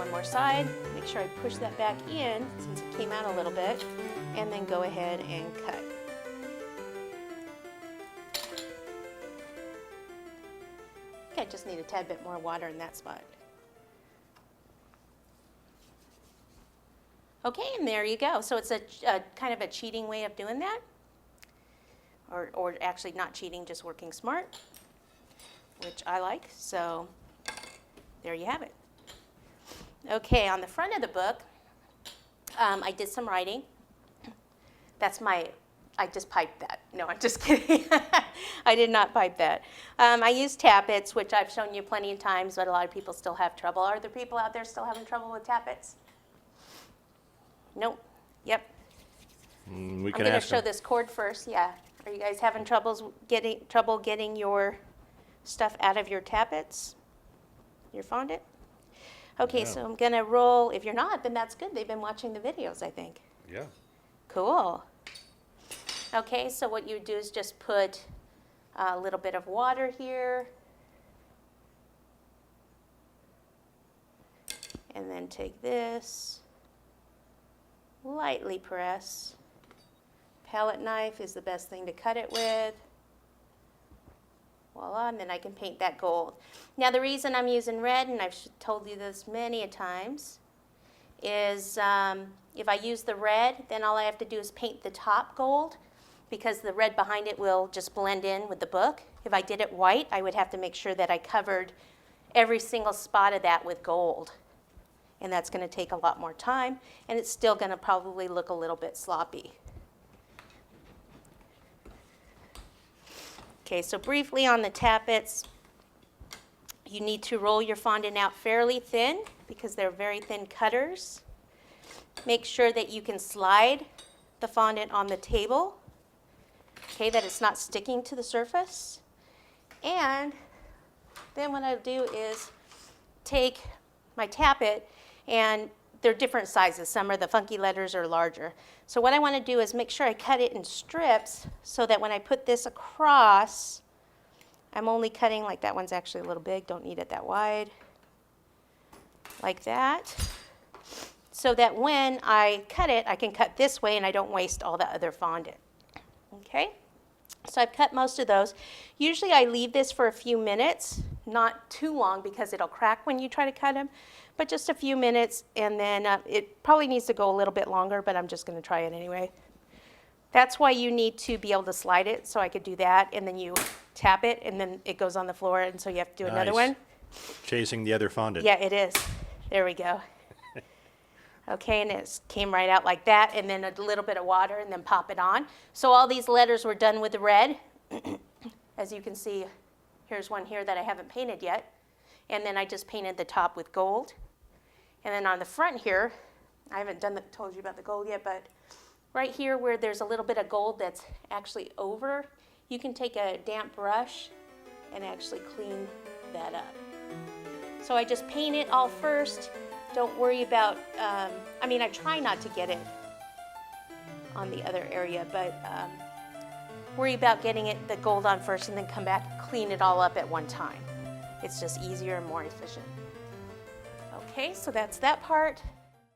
one more side. Make sure I push that back in since it came out a little bit, and then go ahead and cut. Okay, I just need a tad bit more water in that spot. Okay, and there you go. So it's a kind of a cheating way of doing that. Or actually not cheating, just working smart, which I like. So there you have it. Okay, on the front of the book, I did some writing. I just piped that. No, I'm just kidding. I did not pipe that. I used tappets, which I've shown you plenty of times, but a lot of people still have trouble. Are there people out there still having trouble with tappets? Nope. Yep. I'm going to show this cord first. Yeah. Are you guys having trouble getting your stuff out of your tappets? Your fondant? Okay, so I'm going to roll. If you're not, then that's good. They've been watching the videos, I think. Yeah. Cool. Okay, so what you do is just put a little bit of water here. And then take this, lightly press. Palette knife is the best thing to cut it with. Voila, and then I can paint that gold. Now the reason I'm using red, and I've told you this many a times, is if I use the red, then all I have to do is paint the top gold, because the red behind it will just blend in with the book. If I did it white, I would have to make sure that I covered every single spot of that with gold. And that's going to take a lot more time, and it's still going to probably look a little bit sloppy. Okay, so briefly on the tappets, you need to roll your fondant out fairly thin because they're very thin cutters. Make sure that you can slide the fondant on the table, okay, that it's not sticking to the surface. And then what I'll do is take my tappet, and they're different sizes. Some are the funky letters or larger. So what I want to do is make sure I cut it in strips so that when I put this across, I'm only cutting, like that one's actually a little big, don't need it that wide, like that. So that when I cut it, I can cut this way and I don't waste all the other fondant. Okay? So I've cut most of those. Usually I leave this for a few minutes, not too long because it'll crack when you try to cut them, but just a few minutes, and then it probably needs to go a little bit longer, but I'm just going to try it anyway. That's why you need to be able to slide it, so I could do that, and then you tap it, and then it goes on the floor, and so you have to do another one. Chasing the other fondant. Yeah, it is. There we go. Okay, and it came right out like that, and then a little bit of water, and then pop it on. So all these letters were done with the red. As you can see, here's one here that I haven't painted yet. And then I just painted the top with gold. And then on the front here, I haven't told you about the gold yet, but right here where there's a little bit of gold that's actually over, you can take a damp brush and actually clean that up. So I just paint it all first. Don't worry about, I try not to get it on the other area, but worry about getting the gold on first and then come back and clean it all up at one time. It's just easier and more efficient. Okay, so that's that part.